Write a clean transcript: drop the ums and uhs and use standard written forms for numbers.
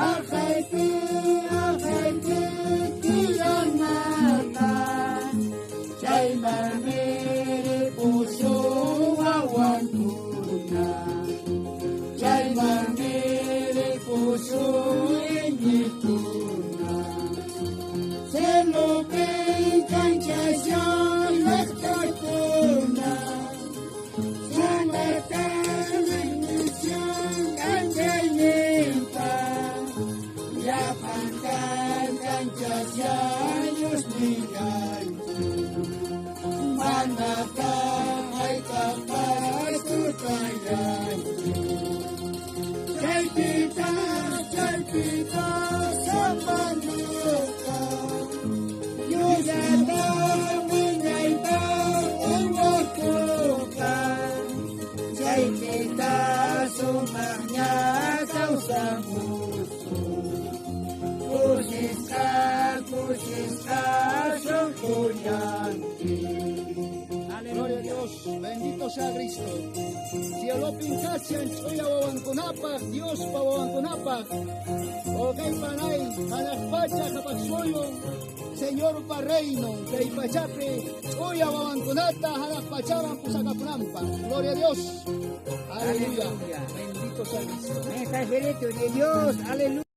Akhaypi, kilanatan, chay marmiri puso wawan tuna, chay marmiri puso hindi tuna. Selupin kancasyon laktatuna, sanatan ignisyon kanjayimpa, yapankan kancasyon yusniganti, manaka ay kapas tutayanti. Jai Pita sa manuka, yusata winayta uwakukan, Jai Pita sumanya kau sambuto, kusiska sungkuyanti. Gloria a Dios, bendito sea Cristo. Cielo pinchasian choya wawankunapak, Dios pa wawankunapak. Okay panay, hanakpacha kapagsulong, Señor pa reino, kay pachapi, choya wawankunata, hanakpacharan po sa kapunampa. Gloria a Dios. Aleluya. Bendito sea Cristo. Nuestro Espíritu de Dios, aleluya.